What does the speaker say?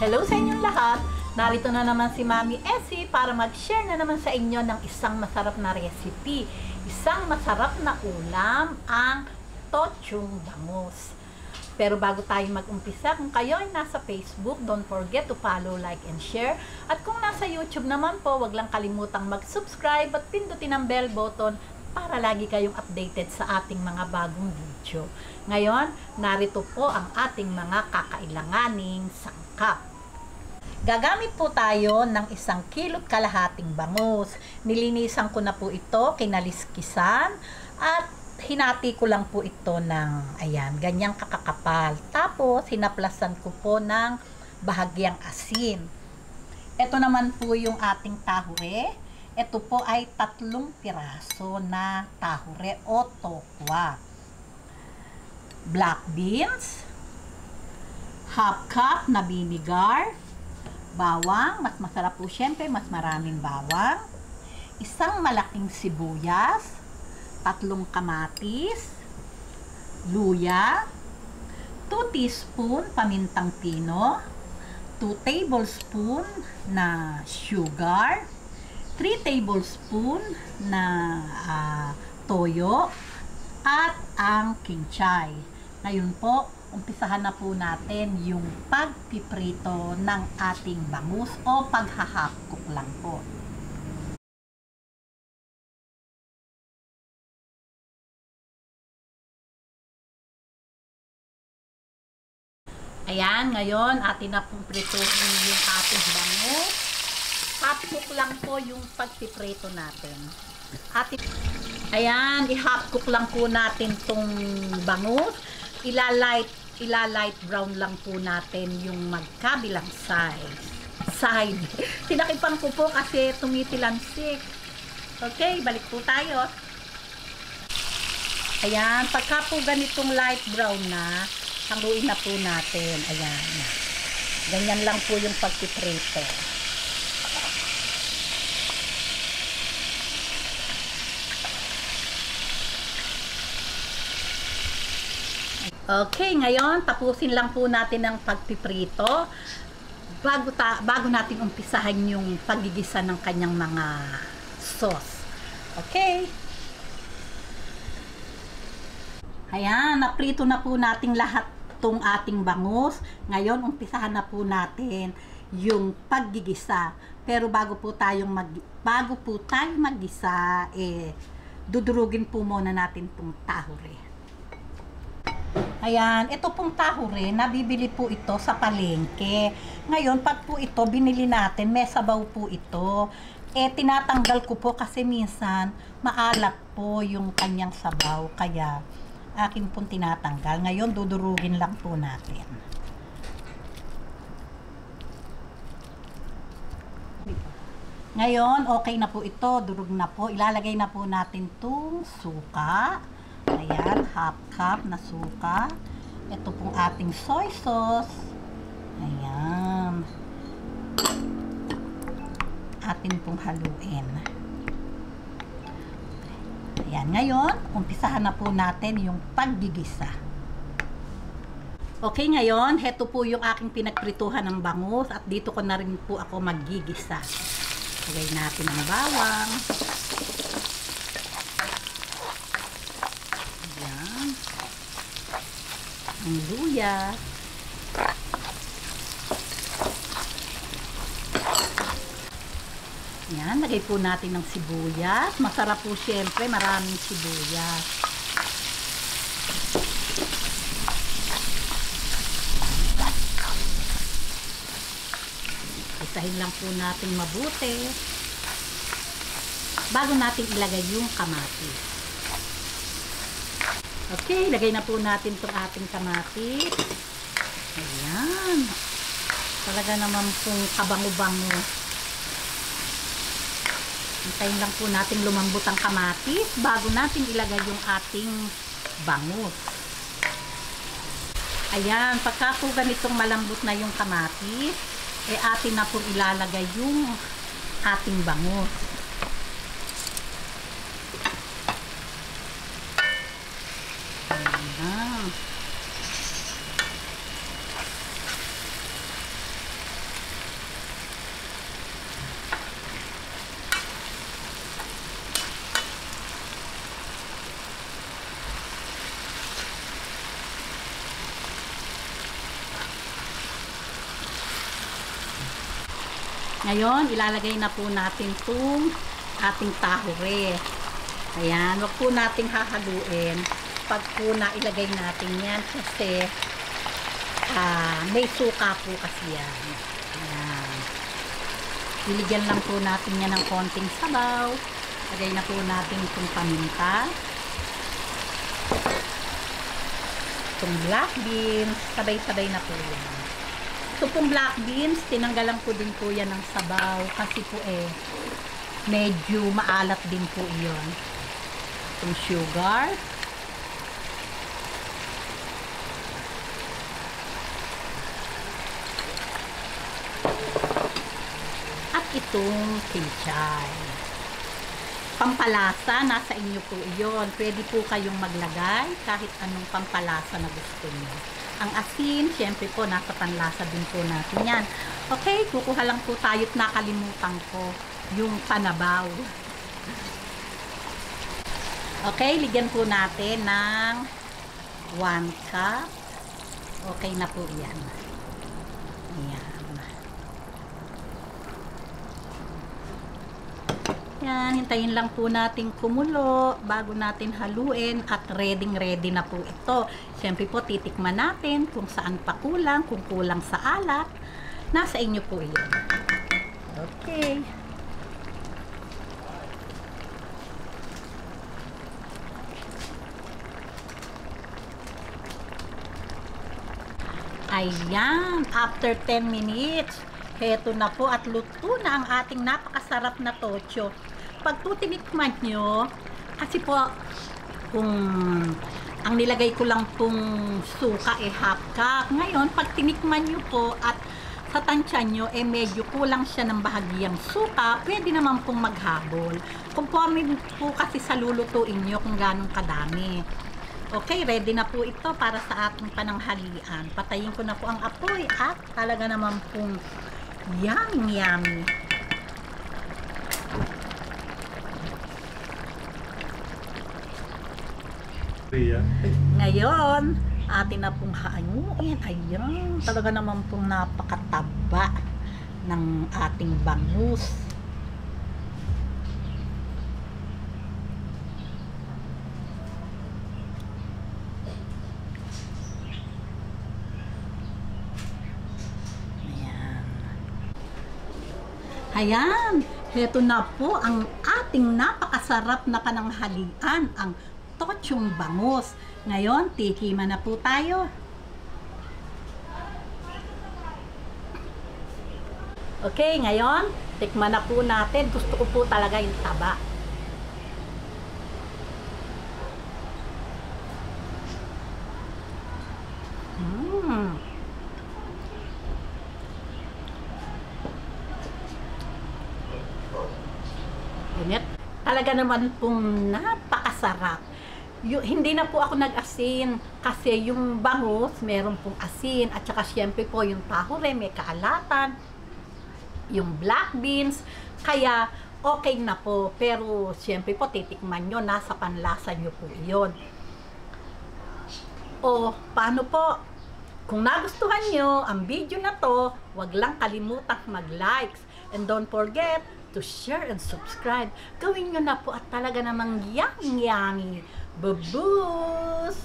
Hello sa inyong lahat! Narito na naman si Mami Essie para mag-share na naman sa inyo ng isang masarap na recipe. Isang masarap na ulam, ang tochong bangus. Pero bago tayo mag-umpisa, kung kayo ay nasa Facebook, don't forget to follow, like, and share. At kung nasa YouTube naman po, wag lang kalimutang mag-subscribe at pindutin ang bell button para lagi kayong updated sa ating mga bagong video. Ngayon, narito po ang ating mga kakailanganing sangkap. Gagamit po tayo ng 1 kilo't kalahating bangus. Nilinisan ko na po ito, kinaliskisan, at hinati ko lang po ito ng, ayan, ganyang kakakapal. Tapos, hinaplasan ko po ng bahagyang asin. Ito naman po yung ating tahure. Ito po ay 3 piraso na tahure o tokwa. Black beans, ½ cup na vinegar, bawang, mas masarap po syempre, mas maraming bawang, 1 malaking sibuyas, 3 kamatis, luya, 2 teaspoon pamintang pino, 2 tablespoon na sugar, 3 tablespoon na toyo, at ang kinchay. Ngayon po, umpisahan na po natin yung pagpiprito ng ating bangus o paghahakok lang po. Ayan, ngayon atin na pong prituhin yung ating bangus. Half-cook lang po yung pagpiprito natin. Ayan, i-half-cook lang po natin tong bangus. Ila-light brown lang po natin yung magkabilang side. Tinakipan ko po kasi tumitilansik. Okay, balik po tayo. Ayan, pagka po ganitong light brown na, hanguin na po natin. Ayan. Ganyan lang po yung pagpiprito. Okay, ngayon tapusin lang po natin ang pagpiprito bago natin umpisahan yung paggigisa ng kanyang mga sauce. Okay? Ayan, naprito na po natin lahat tong ating bangus. Ngayon, umpisahan na po natin yung paggigisa. Pero bago po tayo maggisa, dudurugin po muna natin tong tahure. Ayan, ito pong tahure, nabibili po ito sa palengke. Ngayon, pag po ito binili natin, may sabaw po ito. Tinatanggal ko po kasi minsan maalat po yung kanyang sabaw. Kaya, akin pong tinatanggal. Ngayon, dudurugin lang po natin. Ngayon, okay na po ito. Durug na po. Ilalagay na po natin itong suka. Ayan, ½ cup na suka. Ito pong ating soy sauce. Ayan. Atin pong haluin. Ayan, ngayon, umpisahan na po natin yung paggigisa. Okay, ngayon, heto po yung aking pinagprituhan ng bangus at dito ko na rin po ako maggigisa. Lagay natin ang bawang. Ang luya. Yan, lagay po natin ng sibuyas. Masarap po syempre, maraming sibuyas. Isahin lang po natin mabuti bago natin ilagay yung kamatis. Okay, lagay na po natin itong ating kamatis. Ayan. Talaga naman pong kabango-bango. Hintayin lang po natin lumambot ang kamatis bago natin ilagay yung ating bangus. Ayan, pagka po ganitong malambot na yung kamatis, atin na po ilalagay yung ating bangus. Ngayon, ilalagay na po natin itong ating tahure. Ayan, wag po nating hahaluin pag po na ilagay natin yan kasi may suka po kasi yan. Ayan. Iligyan lang po natin yan ng konting sabaw. Lagay na po natin itong paminta. Itong black beans. Sabay-sabay na po yan. Ito pong black beans, tinanggalan ko din po yan ng sabaw kasi po medyo maalat din po iyon. Itong sugar. At itong kinchay. Pampalasa, nasa inyo po iyon. Pwede po kayong maglagay kahit anong pampalasa na gusto niyo. Ang asin, syempre po, nasa panlasa din po natin yan. Okay, kukuha lang po tayo at nakalimutan ko yung panabaw. Okay, ligyan po natin ng 1 cup. Okay na po yan. Ayan. Yan, hintayin lang po natin kumulo bago natin haluin at ready na po ito. Siyempre po, titikman natin kung saan pa kulang, kung kulang sa alat. Nasa inyo po yun. Okay. Ayan, after 10 minutes, heto na po at luto na ang ating napakasarap na tocho. Pag po tinikman nyo, kasi po, kung ang nilagay ko lang pong suka half cup. Ngayon, pag tinikman nyo po at sa tansya nyo, medyo kulang siya ng bahagyang suka, pwede naman pong maghabol. Conforme po kasi sa lulutuin nyo kung ganong kadami. Okay, ready na po ito para sa ating pananghalian. Patayin ko na po ang apoy at talaga naman pong yummy. Ngayon, atin na pong haanyuin. Ayan, talaga naman pong napakataba ng ating bangus. Ayan, heto na po ang ating napakasarap na pananghalian, ang tochong bangus. Ngayon, tikiman na po tayo. Okay, ngayon, tikman na po natin. Gusto ko po talaga yung taba. Talaga naman pong napakasarap. Hindi na po ako nag-asin kasi yung bangus meron pong asin at saka syempre po yung tahure may kaalatan, yung black beans, kaya okay na po. Pero syempre po titikman nyo, nasa panlasa nyo po yun. O paano po? Kung nagustuhan nyo ang video na to, wag lang kalimutang mag-likes and don't forget to share and subscribe. Gawin nyo na po at talaga namang yummy. Babus!